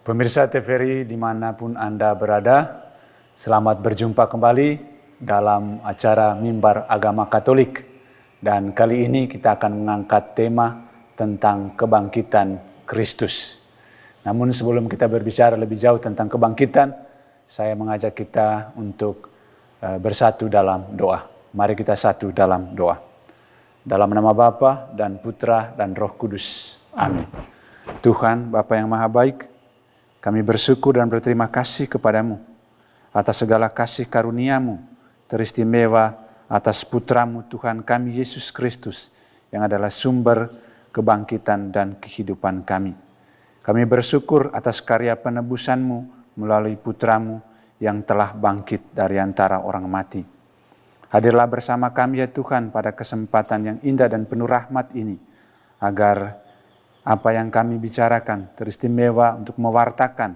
Pemirsa TVRI dimanapun Anda berada, selamat berjumpa kembali dalam acara Mimbar Agama Katolik. Dan kali ini kita akan mengangkat tema tentang kebangkitan Kristus. Namun sebelum kita berbicara lebih jauh tentang kebangkitan, saya mengajak kita untuk bersatu dalam doa. Mari kita satu dalam doa. Dalam nama Bapa dan Putra dan Roh Kudus. Amin. Tuhan, Bapa yang Maha Baik, kami bersyukur dan berterima kasih kepadamu atas segala kasih karunia-Mu teristimewa atas Putramu Tuhan kami Yesus Kristus yang adalah sumber kebangkitan dan kehidupan kami. Kami bersyukur atas karya penebusan-Mu melalui Putramu yang telah bangkit dari antara orang mati. Hadirlah bersama kami ya Tuhan pada kesempatan yang indah dan penuh rahmat ini, agar apa yang kami bicarakan teristimewa untuk mewartakan,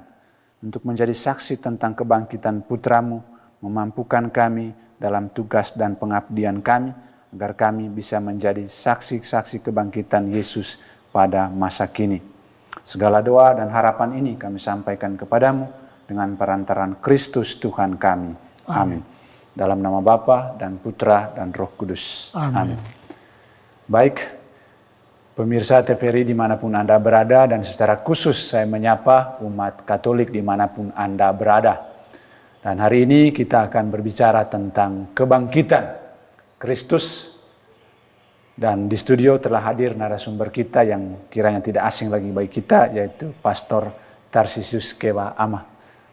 untuk menjadi saksi tentang kebangkitan Putramu, memampukan kami dalam tugas dan pengabdian kami, agar kami bisa menjadi saksi-saksi kebangkitan Yesus pada masa kini. Segala doa dan harapan ini kami sampaikan kepadamu dengan perantaran Kristus Tuhan kami. Amin. Dalam nama Bapa dan Putra dan Roh Kudus. Amin. Baik, pemirsa TVRI dimanapun Anda berada, dan secara khusus saya menyapa umat Katolik dimanapun Anda berada. Dan hari ini kita akan berbicara tentang kebangkitan Kristus. Dan di studio telah hadir narasumber kita yang kiranya tidak asing lagi bagi kita, yaitu Pastor Tarsisius Kewa Amah.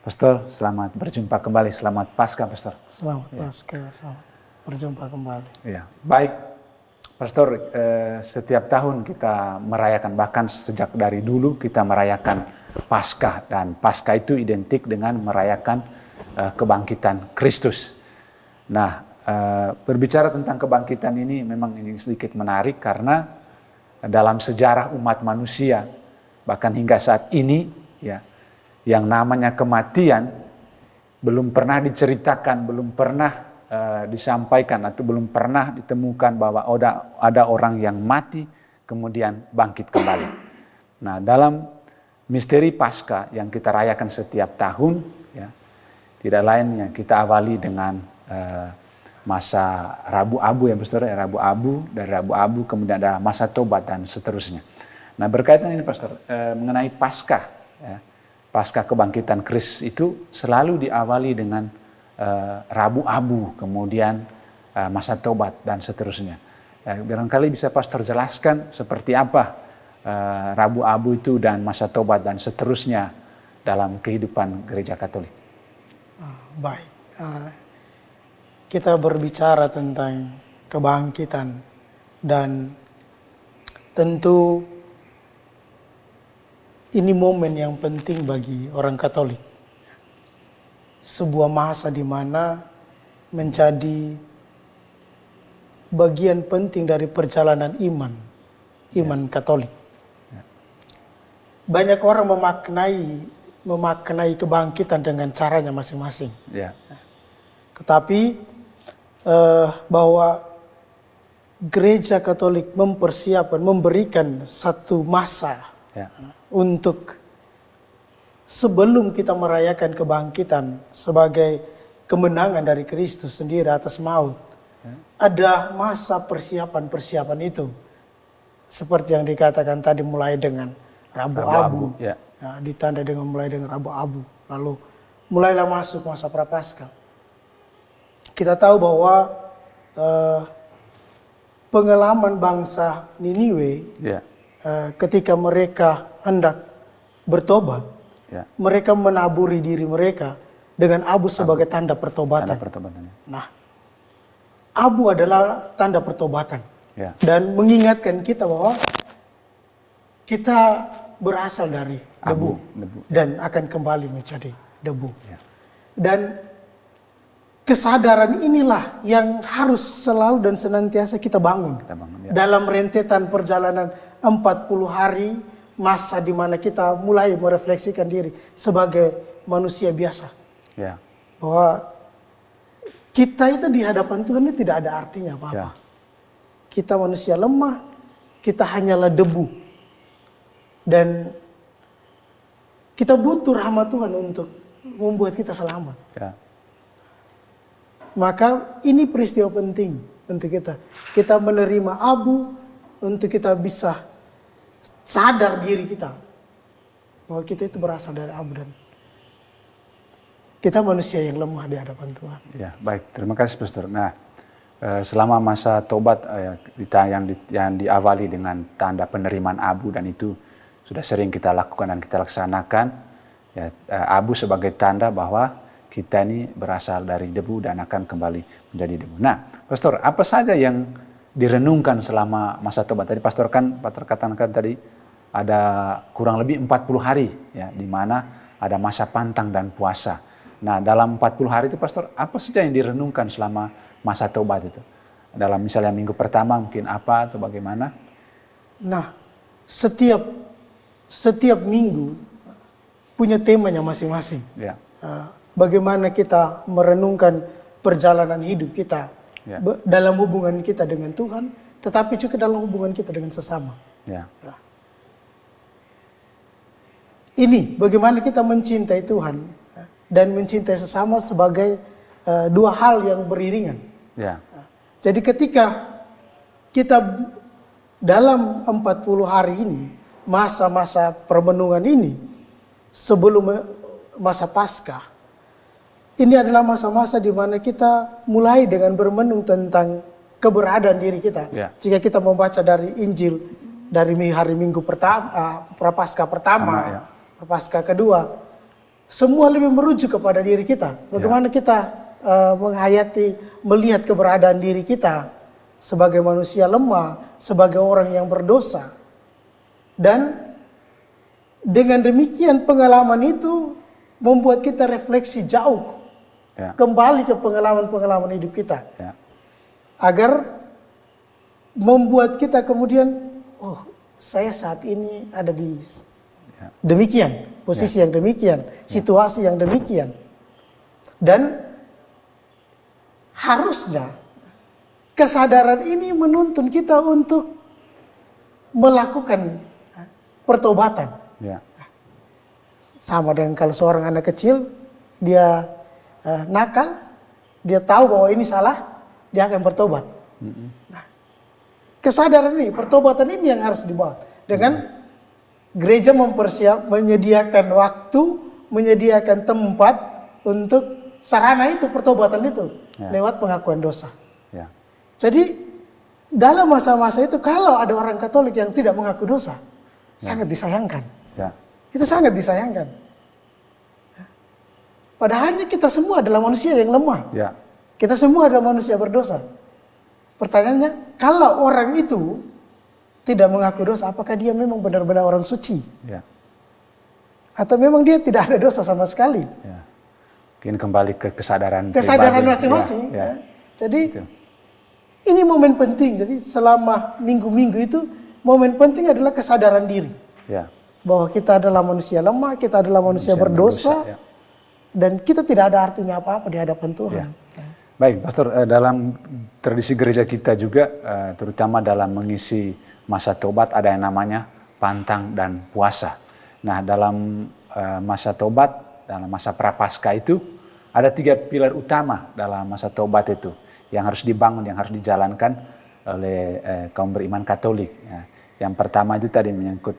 Pastor, selamat berjumpa kembali. Selamat Paskah, Pastor. Selamat Paskah, selamat berjumpa kembali. Ya, baik. Pastor, setiap tahun kita merayakan, bahkan sejak dari dulu kita merayakan Paskah, dan Paskah itu identik dengan merayakan kebangkitan Kristus. Nah, berbicara tentang kebangkitan ini memang ini sedikit menarik karena dalam sejarah umat manusia, bahkan hingga saat ini, ya, yang namanya kematian belum pernah diceritakan, belum pernah disampaikan atau belum pernah ditemukan bahwa ada orang yang mati kemudian bangkit kembali. Nah, dalam misteri Paskah yang kita rayakan setiap tahun, ya, tidak lain yang kita awali dengan masa Rabu Abu, ya Pastor, Rabu Abu, dari Rabu Abu kemudian ada masa Tobat dan seterusnya. Nah, berkaitan ini Pastor, mengenai Paskah, ya, Paskah kebangkitan Kristus itu selalu diawali dengan Rabu Abu, kemudian masa Tobat dan seterusnya. Barangkali bisa Pastor jelaskan seperti apa Rabu Abu itu dan masa Tobat dan seterusnya dalam kehidupan Gereja Katolik. Baik, kita berbicara tentang kebangkitan Dan tentu ini momen yang penting bagi orang Katolik. Sebuah masa di mana menjadi bagian penting dari perjalanan iman Katolik. Banyak orang memaknai kebangkitan dengan caranya masing-masing. Tetapi bahwa Gereja Katolik memberikan satu masa untuk sebelum kita merayakan kebangkitan sebagai kemenangan dari Kristus sendiri atas maut. Ada masa persiapan itu. Seperti yang dikatakan tadi, mulai dengan Rabu Abu. Ditanda dengan mulai dengan Rabu Abu. Lalu mulailah masuk masa Prapaskah. Kita tahu bahwa pengalaman bangsa Niniwe ketika mereka hendak bertobat, mereka menaburi diri mereka dengan abu sebagai tanda pertobatan. Nah, abu adalah tanda pertobatan dan mengingatkan kita bahwa kita berasal dari debu dan akan kembali menjadi debu. Dan kesadaran inilah yang harus selalu dan senantiasa kita bangun. Dalam rentetan perjalanan 40 hari, masa di mana kita mulai merefleksikan diri sebagai manusia biasa. Bahwa kita itu di hadapan Tuhan itu tidak ada artinya apa-apa. Kita manusia lemah, kita hanyalah debu. Dan kita butuh rahmat Tuhan untuk membuat kita selamat. Maka ini peristiwa penting untuk kita. Kita menerima abu untuk kita bisa sadar diri kita. Bahwa kita itu berasal dari abu dan kita manusia yang lemah di hadapan Tuhan. Baik, terima kasih Pastor. Nah, selama masa tobat yang diawali dengan tanda penerimaan abu, dan itu sudah sering kita lakukan dan kita laksanakan. Abu sebagai tanda bahwa kita ini berasal dari debu dan akan kembali menjadi debu. Nah, Pastor, apa saja yang direnungkan selama masa tobat? Tadi Pastor katakan tadi ada kurang lebih 40 hari di mana ada masa pantang dan puasa. Nah, dalam 40 hari itu Pastor, apa saja yang direnungkan selama masa tobat itu? Dalam misalnya minggu pertama mungkin apa atau bagaimana? Nah, setiap minggu punya temanya masing-masing. Bagaimana kita merenungkan perjalanan hidup kita dalam hubungan kita dengan Tuhan, tetapi juga dalam hubungan kita dengan sesama. Ini bagaimana kita mencintai Tuhan dan mencintai sesama sebagai dua hal yang beriringan. Jadi ketika kita dalam 40 hari ini, masa-masa permenungan ini, sebelum masa Paskah, ini adalah masa-masa di mana kita mulai dengan bermenung tentang keberadaan diri kita. Jika kita membaca dari Injil, dari hari Minggu pertama, Prapaskah pertama, Prapaskah kedua, semua lebih merujuk kepada diri kita. Bagaimana kita menghayati, melihat keberadaan diri kita sebagai manusia lemah, sebagai orang yang berdosa. Dan dengan demikian pengalaman itu membuat kita refleksi jauh. Kembali ke pengalaman-pengalaman hidup kita. Agar membuat kita kemudian, oh, saya saat ini ada di demikian, posisi yang demikian, situasi yang demikian. Dan harusnya kesadaran ini menuntun kita untuk melakukan pertobatan. Sama dengan kalau seorang anak kecil, dia nakal, dia tahu bahwa ini salah, dia akan bertobat. Nah, kesadaran ini, pertobatan ini yang harus dibuat. Dengan gereja menyediakan waktu, menyediakan tempat untuk sarana itu, pertobatan itu, lewat pengakuan dosa. Jadi dalam masa-masa itu, kalau ada orang Katolik yang tidak mengaku dosa, sangat disayangkan. Itu sangat disayangkan. Padahalnya kita semua adalah manusia yang lemah. Kita semua adalah manusia berdosa. pertanyaannya, kalau orang itu tidak mengaku dosa, apakah dia memang benar-benar orang suci? Ya. Atau memang dia tidak ada dosa sama sekali? Ya. Mungkin kembali ke kesadaran masing-masing. Ya. Jadi Itu. ini momen penting. Jadi selama minggu-minggu itu momen penting adalah kesadaran diri. Ya. Bahwa kita adalah manusia lemah, kita adalah manusia berdosa, ya. dan kita tidak ada artinya apa-apa di hadapan Tuhan. Ya. Baik, Pastor, dalam tradisi gereja kita juga, terutama dalam mengisi masa tobat, ada yang namanya pantang dan puasa. Nah, dalam masa tobat, dalam masa prapaskah itu, ada 3 pilar utama dalam masa tobat itu, yang harus dibangun, yang harus dijalankan oleh kaum beriman Katolik. Ya. Yang pertama itu tadi menyangkut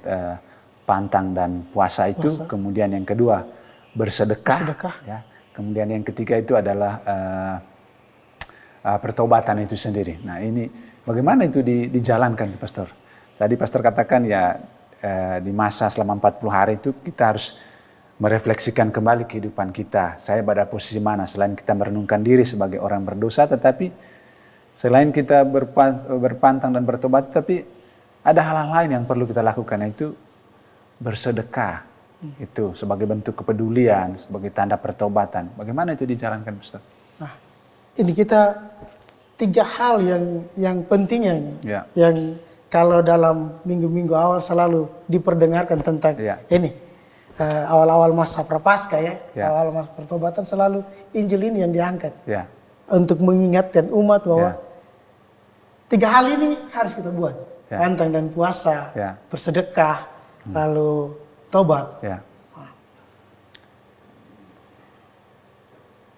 pantang dan puasa itu, kemudian yang kedua bersedekah. Ya. Kemudian yang ketiga itu adalah pertobatan itu sendiri. Nah, ini bagaimana itu dijalankan, Pastor? Tadi Pastor katakan ya di masa selama 40 hari itu kita harus merefleksikan kembali kehidupan kita. Saya pada posisi mana? Selain kita merenungkan diri sebagai orang berdosa, tetapi selain kita berpantang dan bertobat, tapi ada hal-hal lain yang perlu kita lakukan, yaitu bersedekah. Itu sebagai bentuk kepedulian, sebagai tanda pertobatan. Bagaimana itu dijalankan, Pastor? Nah, ini kita 3 hal yang penting yang kalau dalam minggu-minggu awal selalu diperdengarkan tentang ini. Awal-awal masa prapaskah awal masa pertobatan selalu Injil ini yang diangkat. Untuk mengingatkan umat bahwa 3 hal ini harus kita buat. Pantang dan puasa, bersedekah, lalu tobat.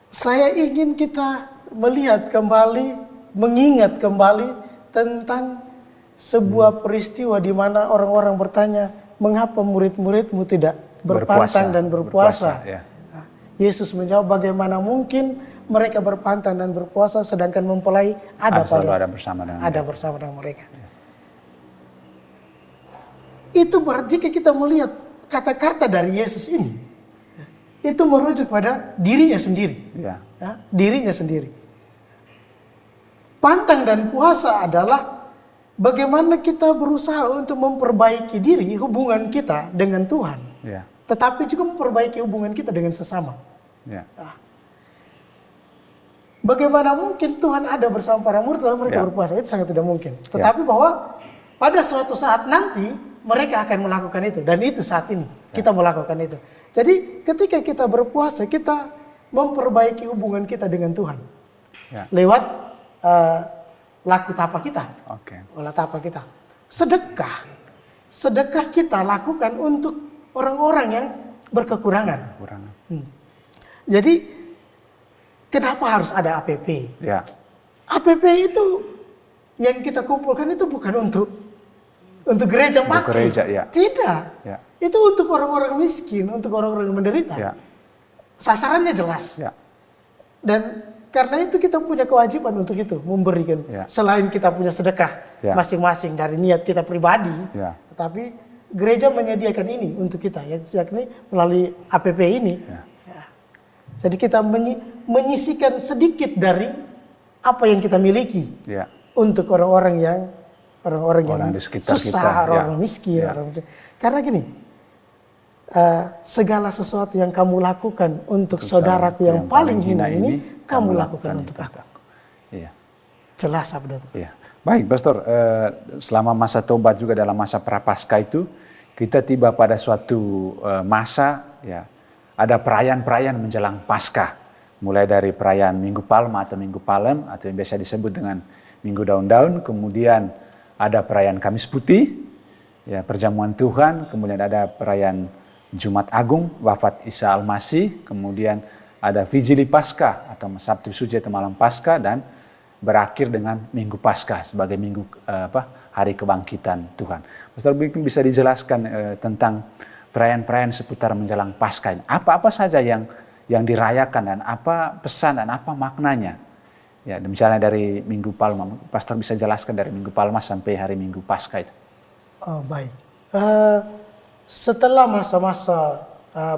Saya ingin kita melihat kembali, mengingat kembali tentang sebuah peristiwa di mana orang-orang bertanya, mengapa murid-muridmu tidak berpantang dan berpuasa? Nah, Yesus menjawab, bagaimana mungkin mereka berpantang dan berpuasa sedangkan mempelai ada bersama dengan mereka. Itu berarti jika kita melihat kata-kata dari Yesus ini, itu merujuk pada dirinya sendiri. Dirinya sendiri. Pantang dan puasa adalah bagaimana kita berusaha untuk memperbaiki diri, hubungan kita dengan Tuhan. Tetapi juga memperbaiki hubungan kita dengan sesama. Bagaimana mungkin Tuhan ada bersama para murid lalu mereka berpuasa? Itu sangat tidak mungkin. Tetapi bahwa pada suatu saat nanti mereka akan melakukan itu. Dan itu saat ini kita melakukan itu. Jadi ketika kita berpuasa, kita memperbaiki hubungan kita dengan Tuhan. Lewat laku tapa kita. Olah tapa kita. Sedekah kita lakukan untuk orang-orang yang berkekurangan. Jadi kenapa harus ada APP? APP itu yang kita kumpulkan itu bukan untuk gereja pakai. Tidak. Itu untuk orang-orang miskin, untuk orang-orang yang menderita. Sasarannya jelas. Dan karena itu kita punya kewajiban untuk itu, memberikan. Selain kita punya sedekah masing-masing dari niat kita pribadi, tetapi gereja menyediakan ini untuk kita, yakni melalui APP ini. Jadi kita menyisikan sedikit dari apa yang kita miliki untuk orang-orang yang susah, orang miskin. Karena gini, segala sesuatu yang kamu lakukan untuk saudaraku yang paling hina ini, kamu lakukan untuk aku. Jelas sabda itu. Baik, Pastor, selama masa tobat juga dalam masa prapaskah itu, kita tiba pada suatu masa, ada perayaan-perayaan menjelang Paskah. Mulai dari perayaan Minggu Palma atau Minggu Palem, atau yang biasa disebut dengan Minggu Daun-Daun, kemudian ada perayaan Kamis Putih, perjamuan Tuhan, kemudian ada perayaan Jumat Agung, wafat Isa Al-Masih, kemudian ada Vigili Paskah atau Sabtu Suci atau Malam Paskah, dan berakhir dengan Minggu Paskah sebagai minggu hari kebangkitan Tuhan. Pastor, mungkin bisa dijelaskan tentang perayaan-perayaan seputar menjelang Paskah. Apa-apa saja yang dirayakan dan apa pesan dan apa maknanya? Misalnya dari Minggu Palma, Pastor bisa jelaskan dari Minggu Palma sampai hari Minggu Paskah itu. Baik. Setelah masa-masa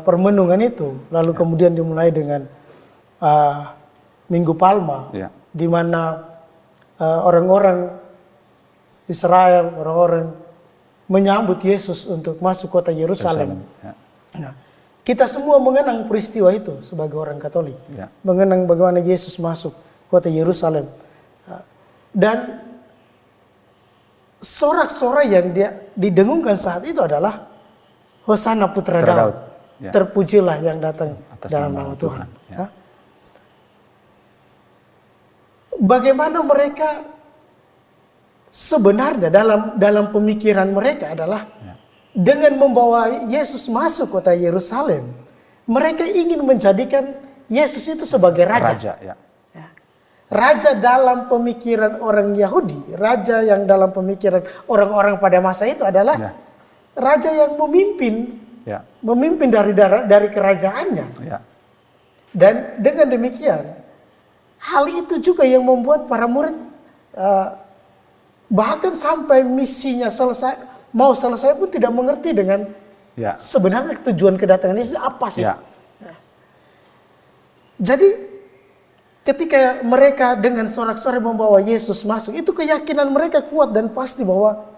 permenungan itu, lalu kemudian dimulai dengan Minggu Palma, di mana orang-orang Israel, orang-orang menyambut Yesus untuk masuk kota Yerusalem. Ya. Nah, kita semua mengenang peristiwa itu sebagai orang Katolik, Ya. mengenang bagaimana Yesus masuk kota Yerusalem, dan sorak-sorai yang dia didengungkan saat itu adalah Hosana Putra Daud. Ya. Terpujilah yang datang Atas dalam nama nama Tuhan. Ya. Bagaimana mereka sebenarnya dalam pemikiran mereka adalah dengan membawa Yesus masuk kota Yerusalem, mereka ingin menjadikan Yesus itu sebagai raja. Ya. Raja dalam pemikiran orang Yahudi, raja yang dalam pemikiran orang-orang pada masa itu adalah raja yang memimpin, memimpin dari kerajaannya. Ya. Dan dengan demikian, hal itu juga yang membuat para murid bahkan sampai misinya mau selesai pun tidak mengerti dengan sebenarnya tujuan kedatangan Yesus apa sih. Ya. Jadi ketika mereka dengan sorak-sorai membawa Yesus masuk, itu keyakinan mereka kuat dan pasti bahwa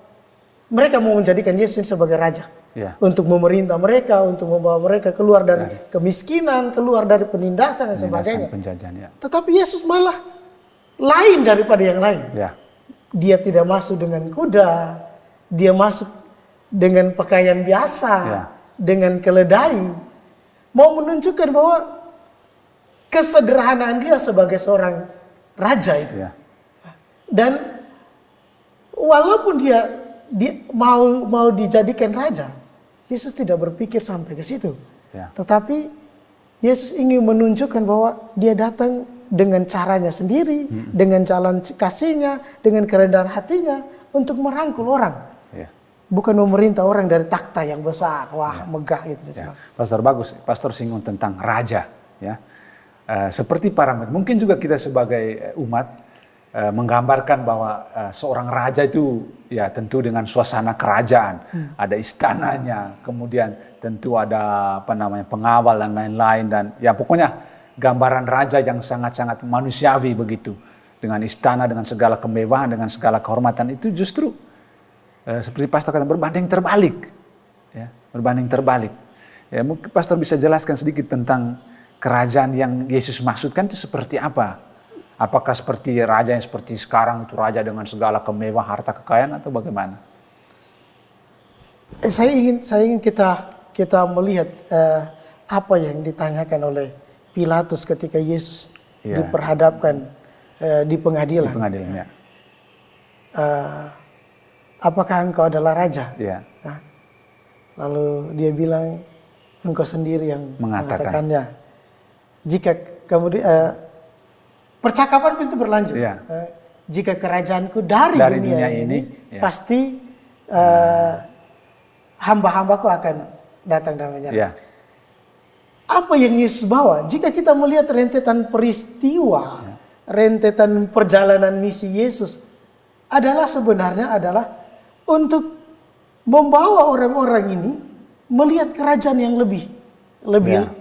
mereka mau menjadikan Yesus sebagai raja. Ya. Untuk memerintah mereka, untuk membawa mereka keluar dari kemiskinan, keluar dari penindasan dan sebagainya. Penjajahan, ya. Tetapi Yesus malah lain daripada yang lain. Ya. Dia tidak masuk dengan kuda, dia masuk dengan pakaian biasa, dengan keledai. Mau menunjukkan bahwa kesederhanaan dia sebagai seorang raja itu. Ya. Dan walaupun dia mau dijadikan raja, Yesus tidak berpikir sampai ke situ. Ya. Tetapi Yesus ingin menunjukkan bahwa dia datang dengan caranya sendiri, dengan jalan kasihnya, dengan kerendahan hatinya untuk merangkul orang. Ya. Bukan memerintah orang dari takhta yang besar, megah gitu. Ya. Pastor bagus, Pastor singgung tentang raja. Ya. Seperti parameter, mungkin juga kita sebagai umat menggambarkan bahwa seorang raja itu ya tentu dengan suasana kerajaan, ada istananya, kemudian tentu ada pengawal dan lain-lain, dan ya pokoknya gambaran raja yang sangat-sangat manusiawi begitu, dengan istana, dengan segala kemewahan, dengan segala kehormatan. Itu justru seperti Pastor kata berbanding terbalik, ya, berbanding terbalik. Ya, mungkin Pastor bisa jelaskan sedikit tentang kerajaan yang Yesus maksudkan itu seperti apa? Apakah seperti raja yang seperti sekarang itu raja dengan segala kemewahan, harta kekayaan, atau bagaimana? Saya ingin kita melihat apa yang ditanyakan oleh Pilatus ketika Yesus diperhadapkan di pengadilan. Di pengadilan, ya. Apakah engkau adalah raja? Ya. Nah, lalu dia bilang, engkau sendiri yang mengatakannya. Jika kemudian percakapan itu berlanjut. Ya. Jika kerajaanku dari dunia ini pasti hamba-hambaku akan datang dan menyerang. Ya. Apa yang Yesus bawa? Jika kita melihat rentetan peristiwa, rentetan perjalanan misi Yesus sebenarnya adalah untuk membawa orang-orang ini melihat kerajaan yang lebih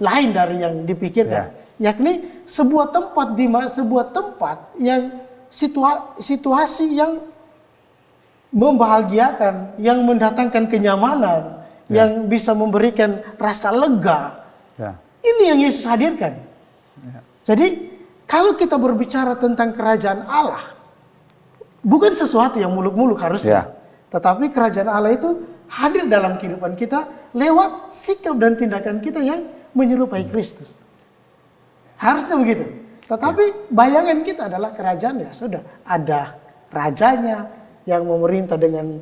lain dari yang dipikirkan, yakni sebuah tempat yang situasi yang membahagiakan, yang mendatangkan kenyamanan, yang bisa memberikan rasa lega. Ini yang Yesus hadirkan. Jadi kalau kita berbicara tentang kerajaan Allah, bukan sesuatu yang muluk-muluk harusnya, tetapi kerajaan Allah itu hadir dalam kehidupan kita lewat sikap dan tindakan kita yang menyerupai Kristus. Harusnya begitu. Tetapi bayangan kita adalah kerajaan, ya sudah ada rajanya yang memerintah dengan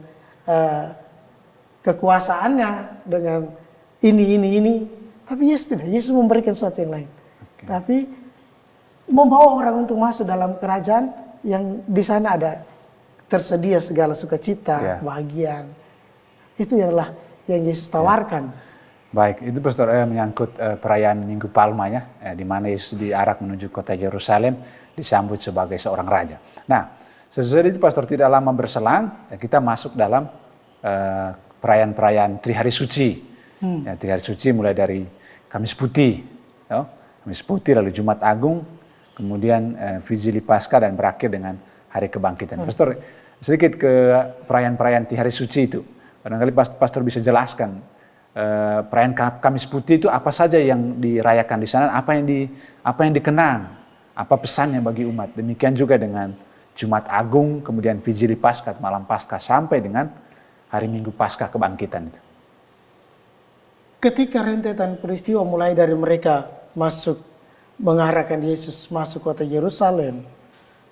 kekuasaannya, dengan ini. Tapi Yesus tidak. Yesus memberikan sesuatu yang lain. Tapi membawa orang untuk masuk dalam kerajaan yang di sana ada tersedia segala sukacita, kebahagiaan. Itu yang Yesus tawarkan. Baik, itu Pastor menyangkut perayaan Minggu Palma, ya, di mana Yesus diarak menuju kota Yerusalem, disambut sebagai seorang raja. Nah, sesudah itu Pastor tidak lama berselang, kita masuk dalam perayaan Trihari Suci. Ya, Trihari Suci mulai dari Kamis Putih, Kamis Putih, lalu Jumat Agung, kemudian Vigili Paskah, dan berakhir dengan hari kebangkitan. Pastor, sedikit ke perayaan-perayaan di hari suci itu. Barangkali Pastor bisa jelaskan perayaan Kamis Putih itu apa saja yang dirayakan di sana, apa yang dikenang, apa pesannya bagi umat. Demikian juga dengan Jumat Agung, kemudian Vigili Paskah, malam Paskah, sampai dengan hari Minggu Paskah kebangkitan itu. Ketika rentetan peristiwa mulai dari mereka mengarahkan Yesus masuk kota Yerusalem,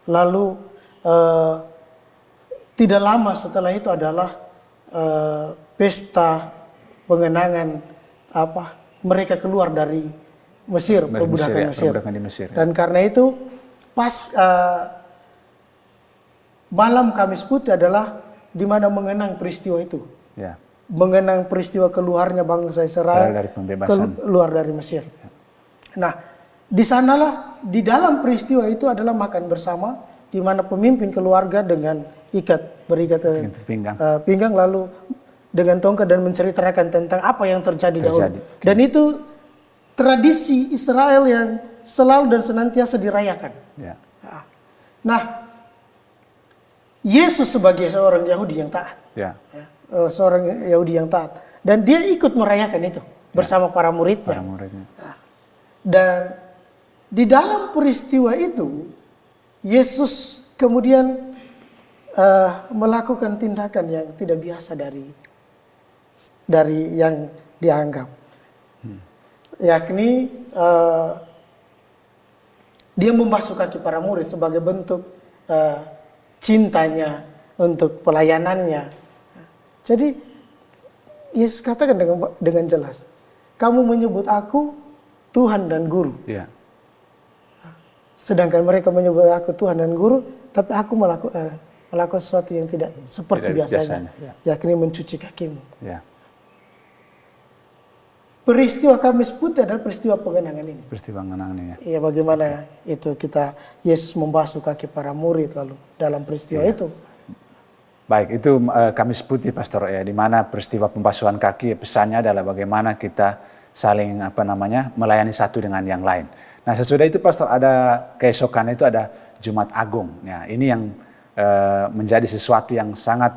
lalu tidak lama setelah itu adalah pesta pengenangan mereka keluar dari Mesir, perbudakan Mesir. Dan karena itu pas malam Kamis Putih adalah di mana mengenang peristiwa itu. Ya. Mengenang peristiwa keluarnya bangsa Israel dari pembebasan. Keluar dari Mesir. Nah, di sanalah di dalam peristiwa itu adalah makan bersama, di mana pemimpin keluarga dengan berikat pinggang lalu dengan tongkat dan menceritakan tentang apa yang terjadi dahulu. Dan itu tradisi Israel yang selalu dan senantiasa dirayakan. Ya. Nah, Yesus sebagai seorang Yahudi yang taat. Ya. Seorang Yahudi yang taat, dan dia ikut merayakan itu bersama para muridnya. Dan di dalam peristiwa itu Yesus kemudian melakukan tindakan yang tidak biasa dari yang dianggap, yakni dia membasuh kaki para murid sebagai bentuk cintanya untuk pelayanannya. Jadi Yesus katakan dengan jelas, kamu menyebut aku Tuhan dan Guru. Ya. Sedangkan mereka menyebut aku Tuhan dan Guru, tapi aku melakukan sesuatu yang tidak seperti biasanya. Ya. Yakni mencuci kakimu. Ya. Peristiwa Kamis Putih adalah peristiwa pengenangan ini. Peristiwa pengenangan ini. Iya, bagaimana itu Yesus membasuh kaki para murid lalu dalam peristiwa itu. Baik, itu Kamis Putih, Pastor, ya, di mana peristiwa pembasuhan kaki, pesannya adalah bagaimana kita saling melayani satu dengan yang lain. Nah, sesudah itu, Pastor, ada keesokan itu ada Jumat Agung. Ya, ini yang menjadi sesuatu yang sangat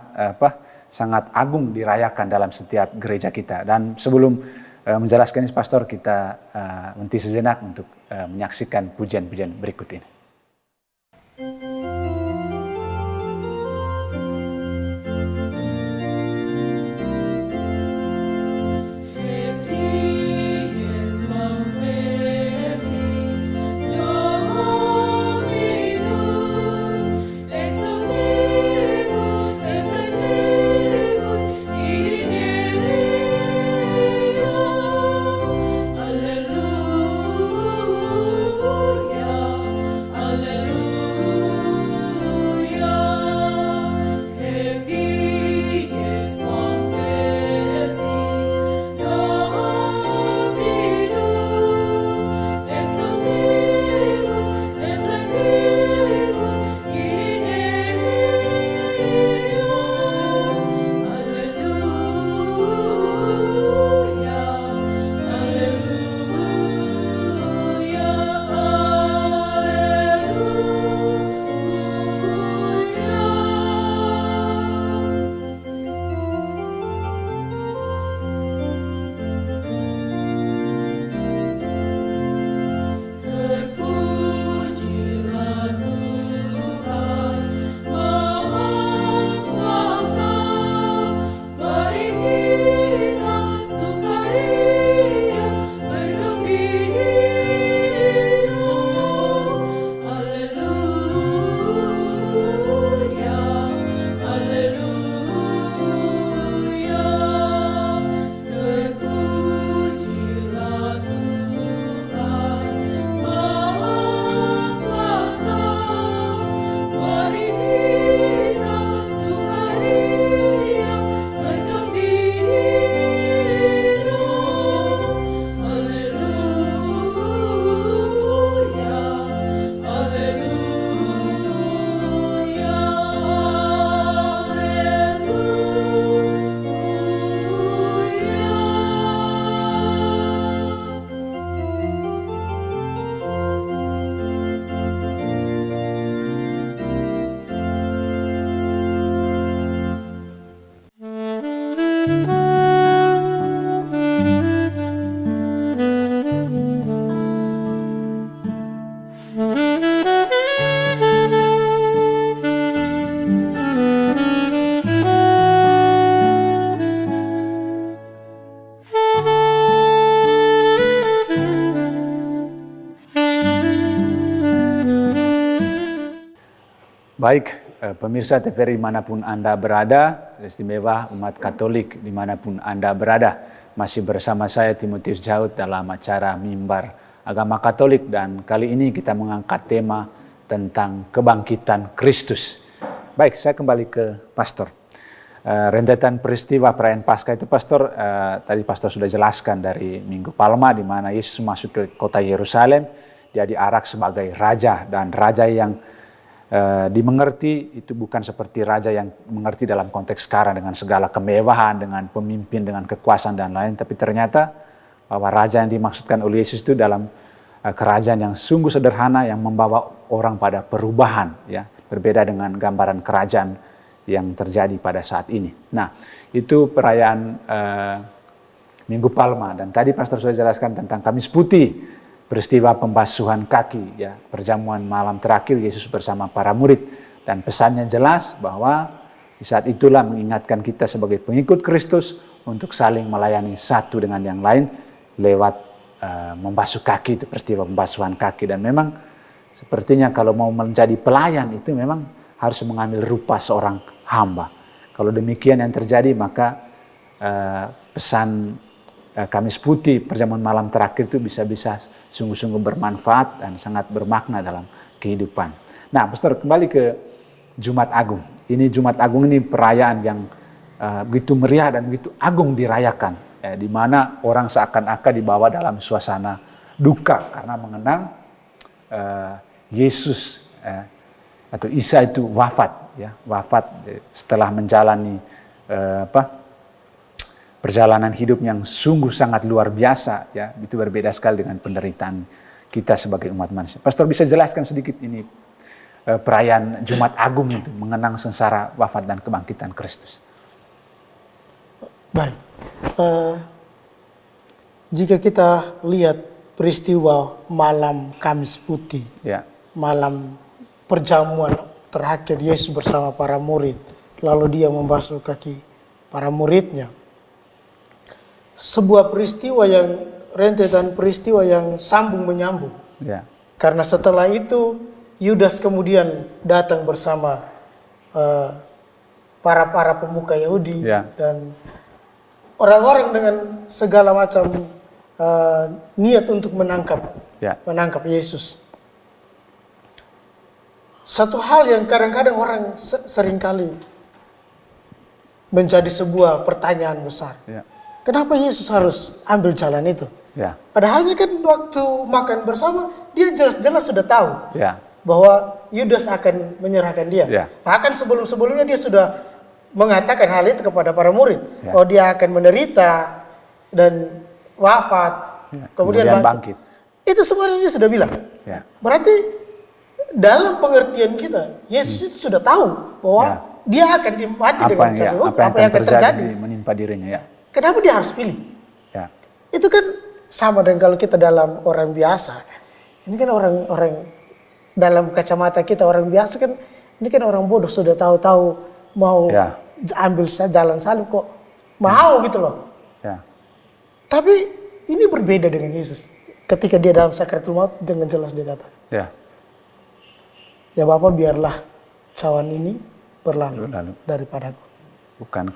agung dirayakan dalam setiap gereja kita. Dan sebelum menjelaskan ini, Pastor, kita henti sejenak untuk menyaksikan pujian-pujian berikut ini. Baik, pemirsa TVRI dimanapun Anda berada, istimewa umat Katolik dimanapun Anda berada, masih bersama saya Timotius Jaud dalam acara Mimbar Agama Katolik, dan kali ini kita mengangkat tema tentang kebangkitan Kristus. Baik, saya kembali ke Pastor. Rentetan peristiwa perayaan Paskah itu, Pastor, tadi Pastor sudah jelaskan dari Minggu Palma, di mana Yesus masuk ke kota Yerusalem, dia diarak sebagai raja, dan raja yang dimengerti itu bukan seperti raja yang mengerti dalam konteks sekarang dengan segala kemewahan, dengan pemimpin, dengan kekuasaan dan lain, tapi ternyata bahwa raja yang dimaksudkan oleh Yesus itu dalam kerajaan yang sungguh sederhana yang membawa orang pada perubahan, ya, berbeda dengan gambaran kerajaan yang terjadi pada saat ini. Nah, itu perayaan Minggu Palma, dan tadi Pastor sudah jelaskan tentang Kamis Putih, peristiwa pembasuhan kaki, ya, perjamuan malam terakhir Yesus bersama para murid, dan pesannya jelas bahwa di saat itulah mengingatkan kita sebagai pengikut Kristus untuk saling melayani satu dengan yang lain lewat membasuh kaki, itu peristiwa pembasuhan kaki. Dan memang sepertinya kalau mau menjadi pelayan itu memang harus mengambil rupa seorang hamba. Kalau demikian yang terjadi, maka pesan Kamis Putih, perjamuan malam terakhir itu bisa sungguh-sungguh bermanfaat dan sangat bermakna dalam kehidupan. Nah, Pastor, kembali ke Jumat Agung. Ini Jumat Agung ini perayaan yang begitu meriah dan begitu agung dirayakan, di mana orang seakan-akan dibawa dalam suasana duka karena mengenang Yesus atau Isa itu wafat, ya, wafat setelah menjalani perjalanan hidup yang sungguh sangat luar biasa, ya, itu berbeda sekali dengan penderitaan kita sebagai umat manusia. Pastor, bisa jelaskan sedikit ini perayaan Jumat Agung itu mengenang sengsara, wafat dan kebangkitan Kristus? Baik, jika kita lihat peristiwa malam Kamis Putih, ya, malam perjamuan terakhir Yesus bersama para murid, lalu dia membasuh kaki para muridnya. Sebuah peristiwa yang rentetan peristiwa yang sambung menyambung. Ya. Karena setelah itu Yudas kemudian datang bersama para pemuka Yahudi, ya, dan orang-orang dengan segala macam niat untuk menangkap Yesus. Satu hal yang kadang-kadang orang seringkali menjadi sebuah pertanyaan besar. Ya. Kenapa Yesus harus ambil jalan itu? Ya. Padahalnya kan waktu makan bersama, dia jelas-jelas sudah tahu, ya, bahwa Yudas akan menyerahkan dia. Ya. Bahkan sebelum-sebelumnya dia sudah mengatakan hal itu kepada para murid. Ya. Oh, dia akan menderita dan wafat, ya, kemudian bangkit. Itu semuanya dia sudah bilang. Ya. Berarti dalam pengertian kita, Yesus itu sudah tahu bahwa, ya, dia akan mati dengan cara apa yang akan terjadi menimpa dirinya. Ya. Kenapa dia harus pilih? Ya. Itu kan sama dengan kalau kita dalam orang biasa. Ini kan orang dalam kacamata kita orang biasa kan, ini kan orang bodoh sudah tahu-tahu mau, ya, ambil jalan salib kok mau, gitu loh. Ya. Tapi ini berbeda dengan Yesus. Ketika dia dalam sakratul maut dengan jelas dia katakan, ya Bapa, biarlah cawan ini berlalu daripadaku. Bukan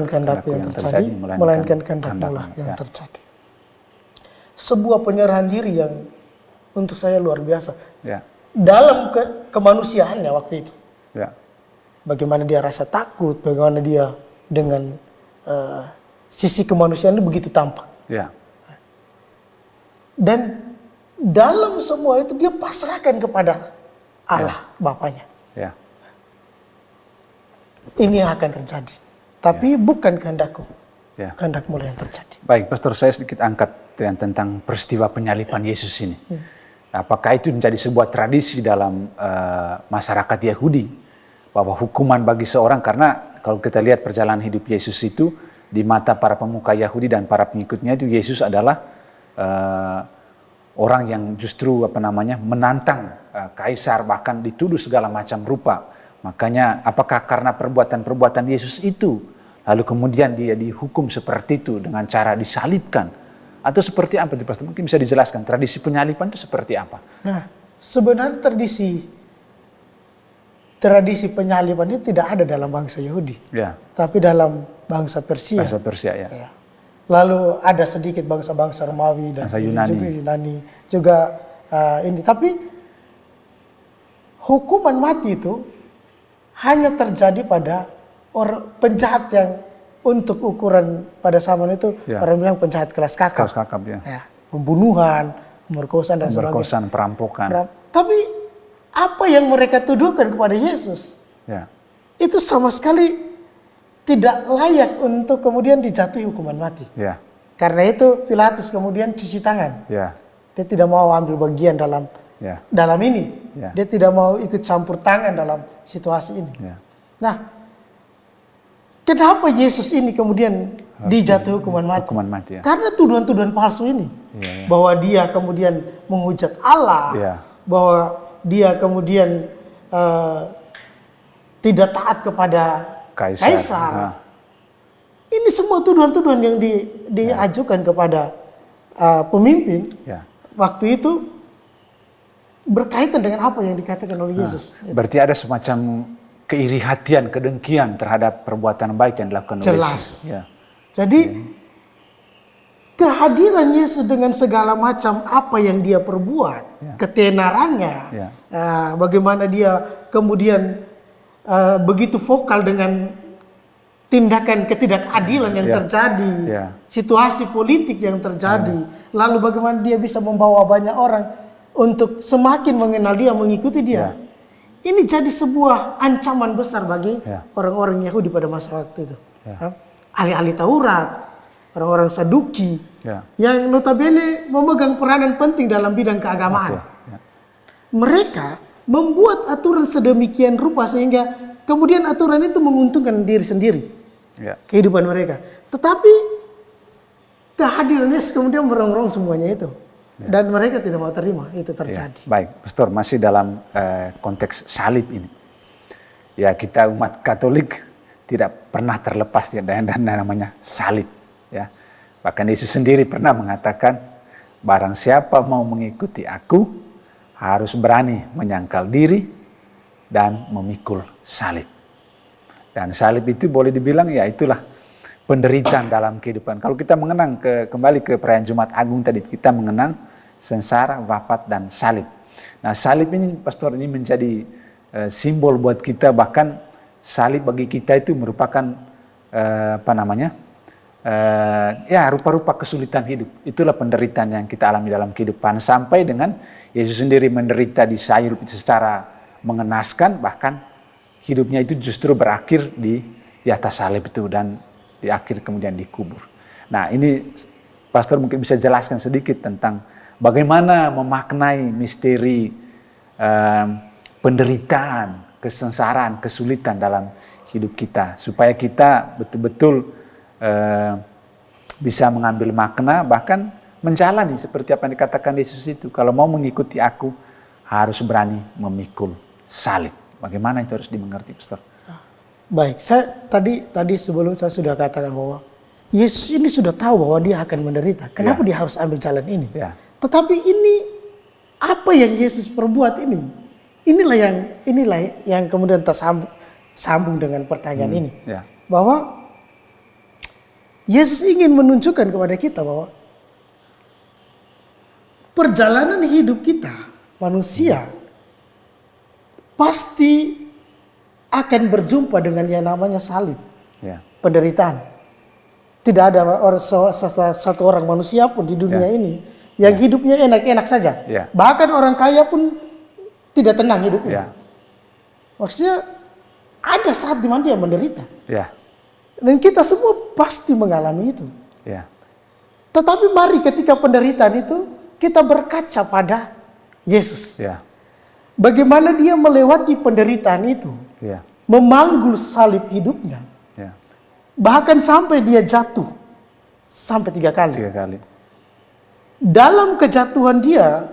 kehendakku yang terjadi, melainkan kehendak-Mu lah yang terjadi. Sebuah penyerahan diri yang untuk saya luar biasa. Ya. Dalam kemanusiaannya waktu itu. Ya. Bagaimana dia rasa takut, bagaimana dia dengan sisi kemanusiaannya begitu tampak. Ya. Dan dalam semua itu dia pasrahkan kepada Allah, ya, Bapanya. Ya. Ini yang akan terjadi. Tapi, ya, bukan kehendak-Ku, ya, kehendak-Mu yang terjadi. Baik, Pastor, saya sedikit angkat tentang peristiwa penyaliban Yesus ini. Apakah itu menjadi sebuah tradisi dalam masyarakat Yahudi, bahwa hukuman bagi seorang, karena kalau kita lihat perjalanan hidup Yesus itu di mata para pemuka Yahudi dan para pengikutnya itu Yesus adalah orang yang justru menantang kaisar, bahkan dituduh segala macam rupa. Makanya apakah karena perbuatan-perbuatan Yesus itu lalu kemudian dia dihukum seperti itu dengan cara disalibkan? Atau seperti apa itu Pastor? Mungkin bisa dijelaskan tradisi penyaliban itu seperti apa? Nah, sebenarnya tradisi penyaliban itu tidak ada dalam bangsa Yahudi, ya. Tapi dalam bangsa Persia. Bangsa Persia, ya. Ya. Lalu ada sedikit bangsa-bangsa Romawi dan bangsa Yunani juga ini. Tapi hukuman mati itu hanya terjadi pada orang penjahat yang untuk ukuran pada zaman itu, ya. orang bilang penjahat kelas kakap. Kelas kakap, ya. Ya, pembunuhan, pemerkosaan dan sebagainya. Pemerkosaan, perampokan. Tapi apa yang mereka tuduhkan kepada Yesus, ya. itu sama sekali tidak layak untuk kemudian dijatuhi hukuman mati. Ya. Karena itu Pilatus kemudian cuci tangan. Ya. Dia tidak mau ambil bagian dalam ini. Ya. Dia tidak mau ikut campur tangan dalam situasi ini. Ya. Nah, kenapa Yesus ini kemudian dijatuhi hukuman mati? Hukuman mati, ya. Karena tuduhan-tuduhan palsu ini. Ya. Bahwa dia kemudian menghujat Allah. Ya. Bahwa dia kemudian tidak taat kepada Kaisar. Nah. Ini semua tuduhan-tuduhan yang diajukan kepada pemimpin waktu itu berkaitan dengan apa yang dikatakan oleh Yesus. Berarti ada semacam keiri hatian, kedengkian terhadap perbuatan baik yang dilakukan oleh Yesus. Jelas. Ya. Jadi kehadiran Yesus dengan segala macam apa yang dia perbuat, ketenarannya, bagaimana dia kemudian begitu vokal dengan tindakan ketidakadilan yang terjadi, situasi politik yang terjadi, lalu bagaimana dia bisa membawa banyak orang untuk semakin mengenal dia, mengikuti dia. Ini jadi sebuah ancaman besar bagi orang-orang Yahudi pada masa waktu itu. Ahli-ahli Taurat, orang-orang Saduki, yang notabene memegang peranan penting dalam bidang keagamaan. Mereka membuat aturan sedemikian rupa sehingga kemudian aturan itu menguntungkan diri sendiri, kehidupan mereka. Tetapi kehadiran Yesus kemudian merongrong semuanya itu, dan mereka tidak mau terima itu terjadi. Baik, Pastor, masih dalam konteks salib ini. Ya, kita umat Katolik tidak pernah terlepas dan namanya salib. Ya, bahkan Yesus sendiri pernah mengatakan, barang siapa mau mengikuti aku harus berani menyangkal diri dan memikul salib. Dan salib itu boleh dibilang ya itulah penderitaan dalam kehidupan. Kalau kita mengenang kembali ke perayaan Jumat Agung tadi, kita mengenang sengsara, wafat, dan salib. Nah, salib ini, Pastor, ini menjadi simbol buat kita. Bahkan salib bagi kita itu merupakan rupa-rupa kesulitan hidup. Itulah penderitaan yang kita alami dalam kehidupan. Sampai dengan Yesus sendiri menderita di salib secara mengenaskan, bahkan hidupnya itu justru berakhir di atas salib itu dan di akhir kemudian dikubur. Nah, ini Pastor mungkin bisa jelaskan sedikit tentang bagaimana memaknai misteri penderitaan, kesengsaraan, kesulitan dalam hidup kita, supaya kita betul-betul bisa mengambil makna, bahkan menjalani seperti apa yang dikatakan Yesus itu. Kalau mau mengikuti aku, harus berani memikul salib. Bagaimana itu harus dimengerti, Pastor? Baik, saya tadi sebelum saya sudah katakan bahwa Yesus ini sudah tahu bahwa dia akan menderita. Kenapa dia harus ambil jalan ini? Tetapi ini apa yang Yesus perbuat ini? Inilah yang kemudian tersambung dengan pertanyaan ini. Bahwa Yesus ingin menunjukkan kepada kita bahwa perjalanan hidup kita, manusia, pasti akan berjumpa dengan yang namanya salib, penderitaan. Tidak ada satu orang manusia pun di dunia ini yang hidupnya enak-enak saja. Bahkan orang kaya pun tidak tenang hidupnya. Maksudnya ada saat di mana dia menderita. Dan kita semua pasti mengalami itu. Tetapi mari ketika penderitaan itu kita berkaca pada Yesus. Bagaimana dia melewati penderitaan itu, memanggul salib hidupnya, Bahkan sampai dia jatuh sampai 3 kali. 3 kali. Dalam kejatuhan dia,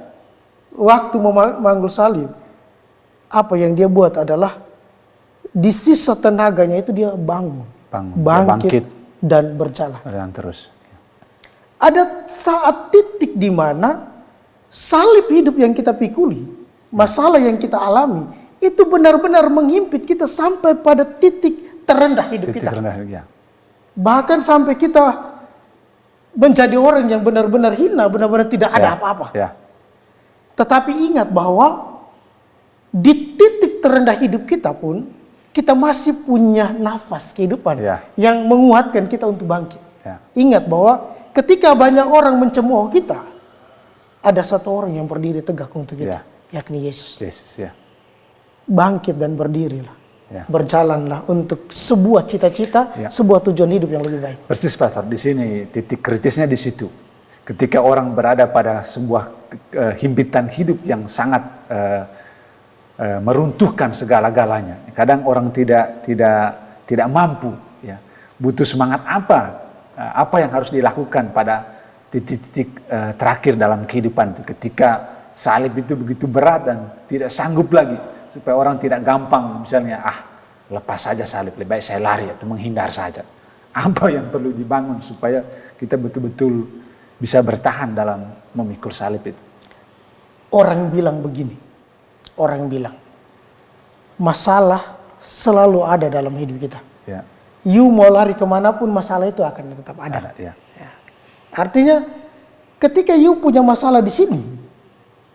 waktu memanggul salib, apa yang dia buat adalah di sisa tenaganya itu dia bangkit dan berjalan. Berjalan terus. Ada saat titik di mana salib hidup yang kita pikuli, masalah yang kita alami, itu benar-benar menghimpit kita sampai pada titik terendah hidup kita. Ya. Bahkan sampai kita menjadi orang yang benar-benar hina, benar-benar tidak ada apa-apa. Ya. Tetapi ingat bahwa di titik terendah hidup kita pun, kita masih punya nafas kehidupan yang menguatkan kita untuk bangkit. Ya. Ingat bahwa ketika banyak orang mencemooh kita, ada satu orang yang berdiri tegak untuk kita, yakni Yesus. Bangkit dan berdirilah. Berjalanlah untuk sebuah cita-cita, sebuah tujuan hidup yang lebih baik. Persis Pastor, di sini titik kritisnya di situ. Ketika orang berada pada sebuah himpitan hidup yang sangat meruntuhkan segala-galanya. Kadang orang tidak mampu, ya. Butuh semangat apa yang harus dilakukan pada titik-titik terakhir dalam kehidupan itu. Ketika salib itu begitu berat dan tidak sanggup lagi. Supaya orang tidak gampang misalnya, lepas saja salib, lebih baik saya lari atau menghindar saja. Apa yang perlu dibangun supaya kita betul-betul bisa bertahan dalam memikul salib itu? Orang bilang begini, masalah selalu ada dalam hidup kita. Ya. You mau lari kemanapun, masalah itu akan tetap ada. Ya. Artinya ketika you punya masalah di sini,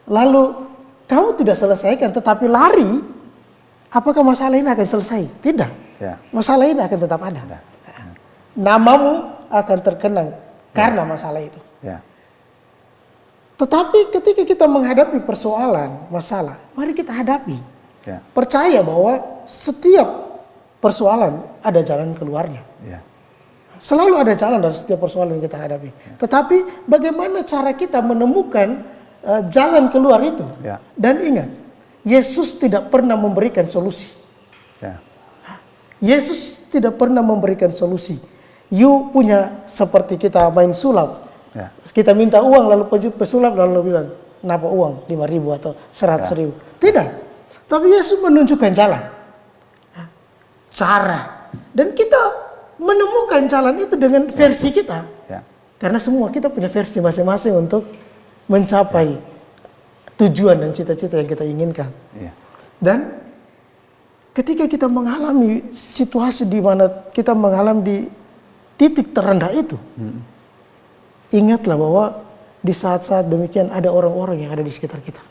lalu kamu tidak selesaikan, tetapi lari, apakah masalah ini akan selesai? Tidak. Masalah ini akan tetap ada. Namamu akan terkenang karena masalah itu. Tetapi ketika kita menghadapi persoalan, masalah, mari kita hadapi. Percaya bahwa setiap persoalan ada jalan keluarnya. Selalu ada jalan dari setiap persoalan yang kita hadapi. Tetapi bagaimana cara kita menemukan jalan keluar itu? Dan ingat, Yesus tidak pernah memberikan solusi. Yesus tidak pernah memberikan solusi. You punya seperti kita main sulap. Kita minta uang lalu pesulap lalu bilang, "Napa uang 5.000 atau 100.000?" Tidak. Tapi Yesus menunjukkan jalan. Cara. Dan kita menemukan jalan itu dengan versi kita. Karena semua kita punya versi masing-masing untuk mencapai tujuan dan cita-cita yang kita inginkan. Dan ketika kita mengalami situasi di mana kita mengalami di titik terendah itu, ingatlah bahwa di saat-saat demikian ada orang-orang yang ada di sekitar kita.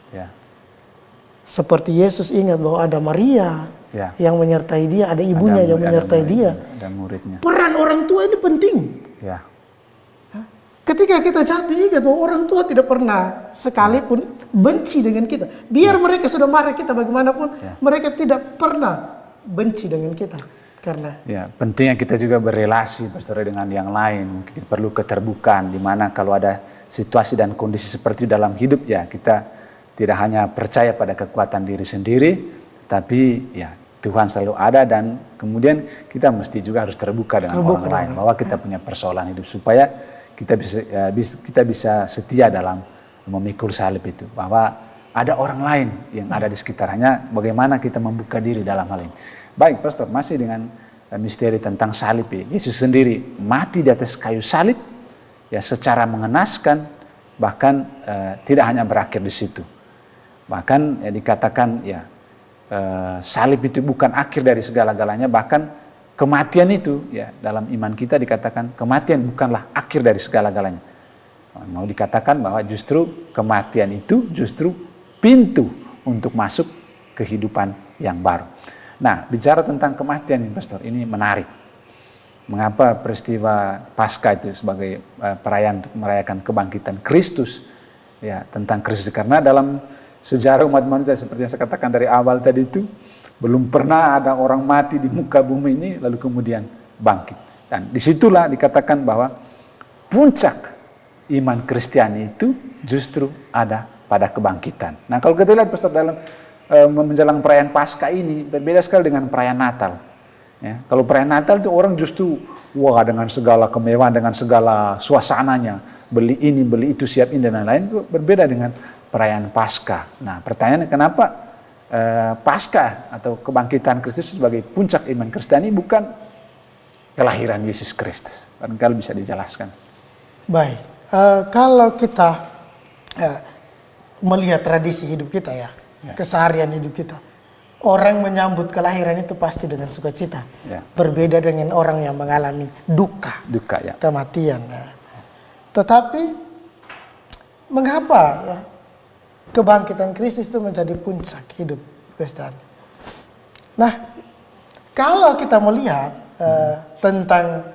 Seperti Yesus ingat bahwa ada Maria yang menyertai dia, ada ibunya yang menyertai dia. Ada muridnya. Peran orang tua ini penting. Ketika kita jatuh, ingat bahwa orang tua tidak pernah sekalipun benci dengan kita. Biar mereka sudah marah kita bagaimanapun, mereka tidak pernah benci dengan kita. Karena pentingnya kita juga berelasi Pastor dengan yang lain. Kita perlu keterbukaan, di mana kalau ada situasi dan kondisi seperti dalam hidup, kita tidak hanya percaya pada kekuatan diri sendiri, tapi Tuhan selalu ada, dan kemudian kita mesti juga harus terbuka dengan orang lain bahwa kita punya persoalan hidup, supaya kita bisa setia dalam memikul salib itu, bahwa ada orang lain yang ada di sekitarnya. Bagaimana kita membuka diri dalam hal ini? Baik Pastor, masih dengan misteri tentang salib ini. Yesus sendiri mati di atas kayu salib secara mengenaskan, bahkan tidak hanya berakhir di situ. Bahkan dikatakan salib itu bukan akhir dari segala-galanya, bahkan kematian itu dalam iman kita dikatakan kematian bukanlah akhir dari segala-galanya. Mau dikatakan bahwa justru kematian itu justru pintu untuk masuk kehidupan yang baru. Nah, bicara tentang kematian Pastor, ini menarik. Mengapa peristiwa Paskah itu sebagai perayaan untuk merayakan kebangkitan Kristus? Tentang Kristus, karena dalam sejarah umat manusia seperti yang saya katakan dari awal tadi itu, belum pernah ada orang mati di muka bumi ini lalu kemudian bangkit. Dan disitulah dikatakan bahwa puncak iman Kristiani itu justru ada pada kebangkitan. Nah, kalau kita lihat Pastor dalam menjelang perayaan Paskah ini berbeda sekali dengan perayaan Natal. Kalau perayaan Natal itu orang justru wah dengan segala kemewahan, dengan segala suasananya, beli ini, beli itu, siap ini dan lain-lain, berbeda dengan perayaan Paskah. Nah, pertanyaannya kenapa Paskah atau kebangkitan Kristus sebagai puncak iman Kristiani bukan kelahiran Yesus Kristus? Barangkali bisa dijelaskan. Baik, kalau kita melihat tradisi hidup kita ya, keseharian hidup kita, orang menyambut kelahiran itu pasti dengan sukacita. Berbeda dengan orang yang mengalami duka ya. Kematian. Ya. Tetapi mengapa ya kebangkitan Kristus itu menjadi puncak hidup Kristen? Nah, kalau kita melihat tentang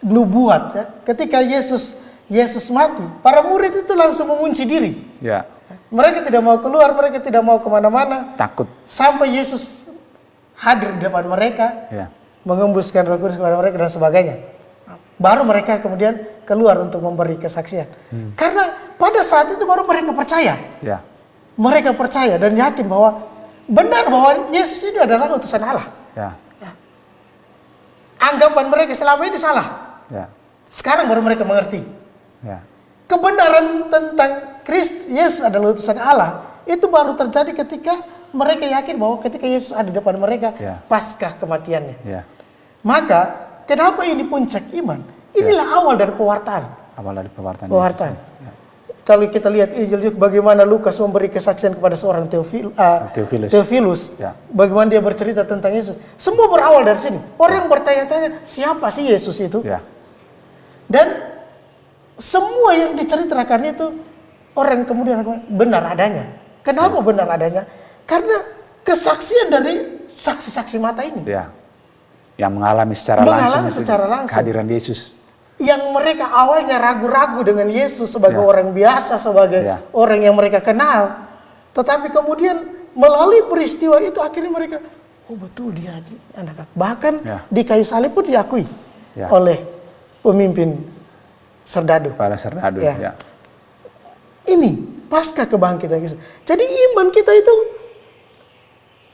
nubuat ya, ketika Yesus mati, para murid itu langsung mengunci diri. Ya. Mereka tidak mau keluar, mereka tidak mau kemana-mana. Takut. Sampai Yesus hadir di depan mereka, mengembuskan Roh Kudus kepada mereka dan sebagainya. Baru mereka kemudian keluar untuk memberi kesaksian. Karena pada saat itu baru mereka percaya. Mereka percaya dan yakin bahwa benar bahwa Yesus ini adalah utusan Allah. Anggapan mereka selama ini salah. Sekarang baru mereka mengerti. Kebenaran tentang Yesus adalah utusan Allah itu baru terjadi ketika mereka yakin bahwa ketika Yesus ada di depan mereka pasca kematiannya. Maka kenapa ini puncak iman? Inilah awal dari pewartaan. Pewartaan. Kalau kita lihat Injil juga bagaimana Lukas memberi kesaksian kepada seorang Theophilus. Bagaimana dia bercerita tentang Yesus. Semua berawal dari sini. Orang bertanya-tanya, siapa sih Yesus itu? Dan semua yang diceritakan itu orang kemudian benar adanya. Kenapa benar adanya? Karena kesaksian dari saksi-saksi mata ini. Yang mengalami secara langsung kehadiran Yesus. Yang mereka awalnya ragu-ragu dengan Yesus sebagai orang biasa, sebagai orang yang mereka kenal. Tetapi kemudian melalui peristiwa itu akhirnya mereka, oh betul dia anak. Bahkan di kayu salib pun diakui oleh pemimpin serdadu. Para serdadu. Ini pasca kebangkitan Yesus. Jadi iman kita itu,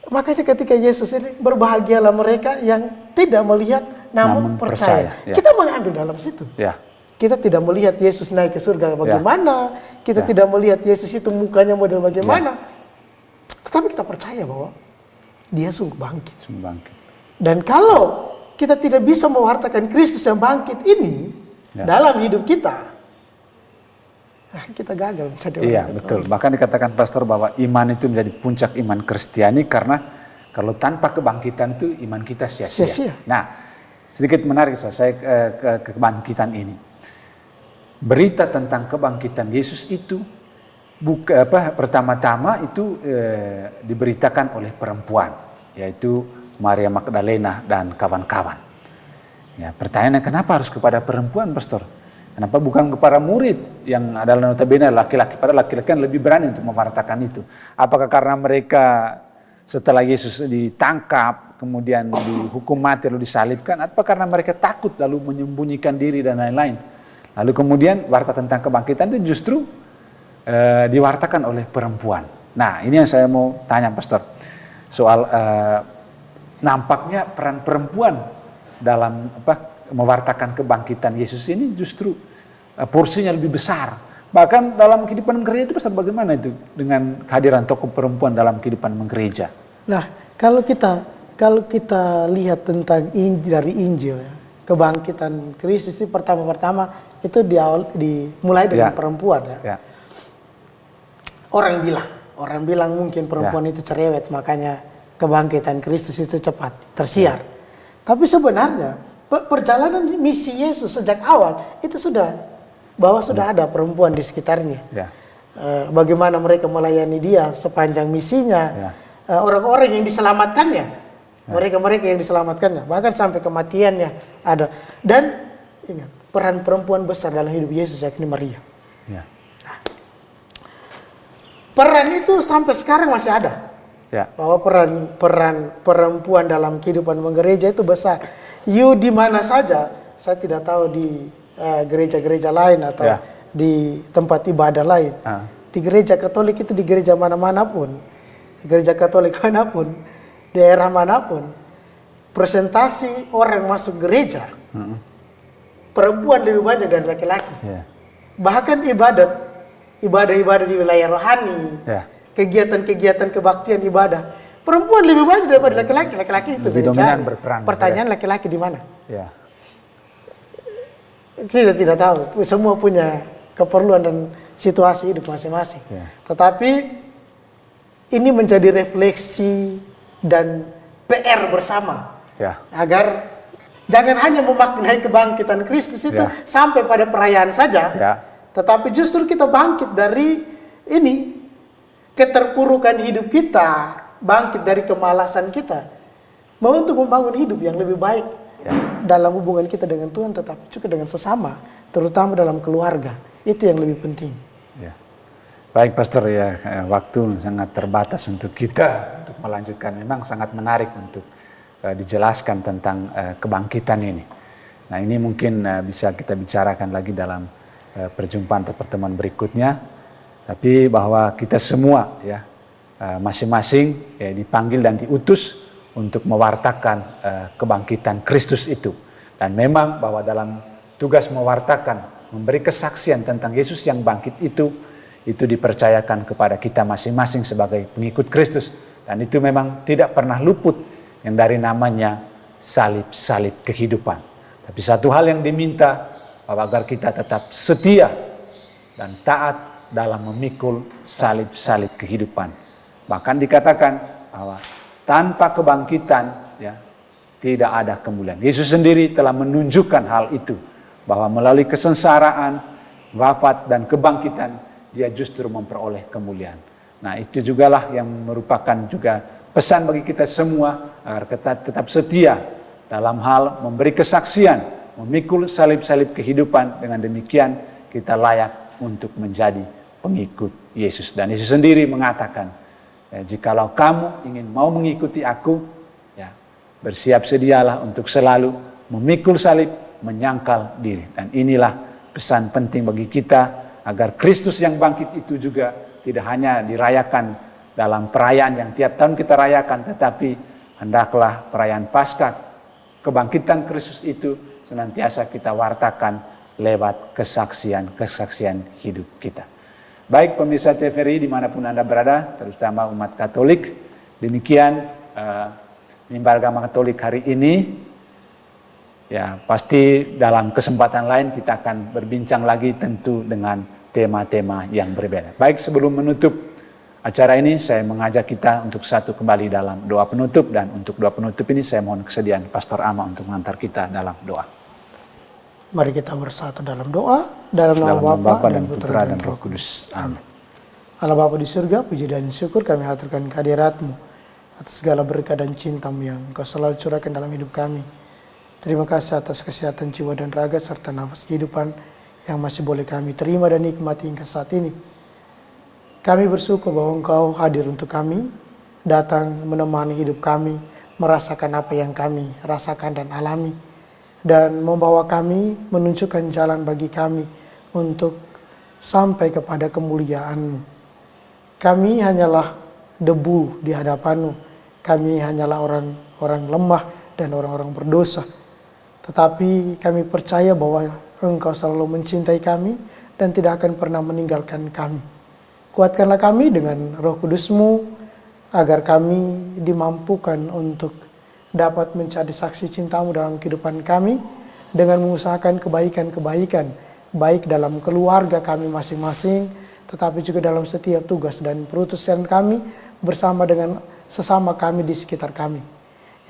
makanya ketika Yesus ini berbahagialah mereka yang tidak melihat namun percaya. Kita mengambil dalam situ. Kita tidak melihat Yesus naik ke surga bagaimana, kita tidak melihat Yesus itu mukanya model bagaimana. Tetapi kita percaya bahwa dia sungguh bangkit. Dan kalau kita tidak bisa mewartakan Kristus yang bangkit ini dalam hidup kita, kita gagal menjadi orang betul. Bahkan dikatakan pastor bahwa iman itu menjadi puncak iman Kristiani karena kalau tanpa kebangkitan itu iman kita sia-sia. Nah, sedikit menarik saya ke kebangkitan ini. Berita tentang kebangkitan Yesus itu pertama-tama itu diberitakan oleh perempuan, yaitu Maria Magdalena dan kawan-kawan. Pertanyaannya kenapa harus kepada perempuan, pastor? Kenapa bukan kepada murid yang adalah notabene laki-laki? Padahal laki-laki kan lebih berani untuk mewartakan itu. Apakah karena mereka setelah Yesus ditangkap, kemudian dihukum mati lalu disalibkan, atau karena mereka takut lalu menyembunyikan diri dan lain-lain? Lalu kemudian warta tentang kebangkitan itu justru diwartakan oleh perempuan. Nah, ini yang saya mau tanya, pastor, soal nampaknya peran perempuan dalam mewartakan kebangkitan Yesus ini justru porsinya lebih besar. Bahkan dalam kehidupan gereja itu, pastor, bagaimana itu dengan kehadiran tokoh perempuan dalam kehidupan gereja? Nah, kalau kita lihat tentang dari Injil, kebangkitan Kristus itu pertama-tama itu dimulai dengan perempuan. Orang bilang mungkin perempuan itu cerewet, makanya kebangkitan Kristus itu cepat tersiar. Tapi sebenarnya perjalanan misi Yesus sejak awal itu sudah ada perempuan di sekitarnya. Bagaimana mereka melayani dia sepanjang misinya, orang-orang yang diselamatkannya, mereka yang diselamatkannya, bahkan sampai kematiannya ada. Dan ingat, peran perempuan besar dalam hidup Yesus, yakni Maria. Peran itu sampai sekarang masih ada. Bahwa peran perempuan dalam kehidupan gereja itu besar. Di mana saja, saya tidak tahu di gereja-gereja lain atau di tempat ibadah lain. Di gereja Katolik itu, di gereja mana-mana pun, gereja Katolik manapun, daerah manapun, presentasi orang masuk gereja, perempuan lebih banyak dari laki-laki. Yeah. Bahkan ibadah-ibadah di wilayah rohani, kegiatan-kegiatan kebaktian ibadah, perempuan lebih banyak daripada laki-laki. Laki-laki itu lebih dominan berperan. Pertanyaan laki-laki di mana? Yeah. Kita tidak tahu. Semua punya keperluan dan situasi hidup masing-masing. Yeah. Tetapi ini menjadi refleksi dan PR bersama. Yeah. Agar jangan hanya memaknai kebangkitan Kristus itu sampai pada perayaan saja. Yeah. Tetapi justru kita bangkit dari ini, keterpurukan hidup kita, bangkit dari kemalasan kita, mau untuk membangun hidup yang lebih baik dalam hubungan kita dengan Tuhan, tetapi juga dengan sesama, terutama dalam keluarga. Itu yang lebih penting. Ya. Baik Pastor, ya waktu sangat terbatas untuk kita untuk melanjutkan. Memang sangat menarik untuk dijelaskan tentang kebangkitan ini. Nah ini mungkin bisa kita bicarakan lagi dalam perjumpaan atau pertemuan berikutnya. Tapi bahwa kita semua ya masing-masing dipanggil dan diutus untuk mewartakan kebangkitan Kristus itu. Dan memang bahwa dalam tugas mewartakan, memberi kesaksian tentang Yesus yang bangkit itu dipercayakan kepada kita masing-masing sebagai pengikut Kristus. Dan itu memang tidak pernah luput yang dari namanya salib-salib kehidupan. Tapi satu hal yang diminta bahwa agar kita tetap setia dan taat dalam memikul salib-salib kehidupan. Bahkan dikatakan bahwa tanpa kebangkitan ya tidak ada kemuliaan. Yesus sendiri telah menunjukkan hal itu, bahwa melalui kesengsaraan, wafat dan kebangkitan dia justru memperoleh kemuliaan. Nah itu jugalah yang merupakan juga pesan bagi kita semua agar kita tetap setia dalam hal memberi kesaksian, memikul salib-salib kehidupan. Dengan demikian kita layak untuk menjadi pengikut Yesus. Dan Yesus sendiri mengatakan, jikalau kamu ingin mau mengikuti aku, ya, bersiap sedialah untuk selalu memikul salib, menyangkal diri. Dan inilah pesan penting bagi kita, agar Kristus yang bangkit itu juga tidak hanya dirayakan dalam perayaan yang tiap tahun kita rayakan, tetapi hendaklah perayaan Paskah, kebangkitan Kristus itu senantiasa kita wartakan lewat kesaksian hidup kita. Baik pemirsa TVRI dimanapun Anda berada, terutama umat Katolik, demikian Mimbar Agama Katolik hari ini. Ya, pasti dalam kesempatan lain kita akan berbincang lagi tentu dengan tema-tema yang berbeda. Baik, sebelum menutup acara ini, saya mengajak kita untuk satu kembali dalam doa penutup. Dan untuk doa penutup ini saya mohon kesediaan Pastor Ama untuk mengantar kita dalam doa. Mari kita bersatu dalam doa, dalam nama Bapa dan Putra dan Roh Kudus. Amin. Allah Bapa di surga, puji dan syukur kami haturkan kehadirat-Mu atas segala berkat dan cinta-Mu yang Kau selalu curahkan dalam hidup kami. Terima kasih atas kesehatan jiwa dan raga serta nafas kehidupan yang masih boleh kami terima dan nikmati hingga saat ini. Kami bersyukur bahwa Engkau hadir untuk kami, datang menemani hidup kami, merasakan apa yang kami rasakan dan alami, dan membawa kami, menunjukkan jalan bagi kami untuk sampai kepada kemuliaan-Mu. Kami hanyalah debu di hadapan-Mu. Kami hanyalah orang-orang lemah dan orang-orang berdosa. Tetapi kami percaya bahwa Engkau selalu mencintai kami dan tidak akan pernah meninggalkan kami. Kuatkanlah kami dengan Roh Kudus-Mu agar kami dimampukan untuk dapat menjadi saksi cinta-Mu dalam kehidupan kami dengan mengusahakan kebaikan-kebaikan baik dalam keluarga kami masing-masing, tetapi juga dalam setiap tugas dan perutusan kami bersama dengan sesama kami di sekitar kami.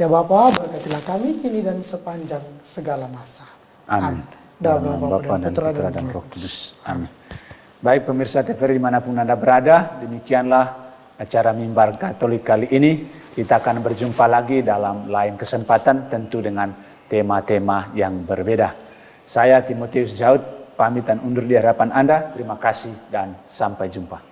Ya Bapa, berkatilah kami kini dan sepanjang segala masa. Amin. Dalam nama Bapa dan Putra dan Roh Kudus. Amin. Baik pemirsa TVRI dimanapun Anda berada, demikianlah acara Mimbar Katolik kali ini. Kita akan berjumpa lagi dalam lain kesempatan, tentu dengan tema-tema yang berbeda. Saya Timotius Jaud, pamit dan undur di hadapan Anda. Terima kasih dan sampai jumpa.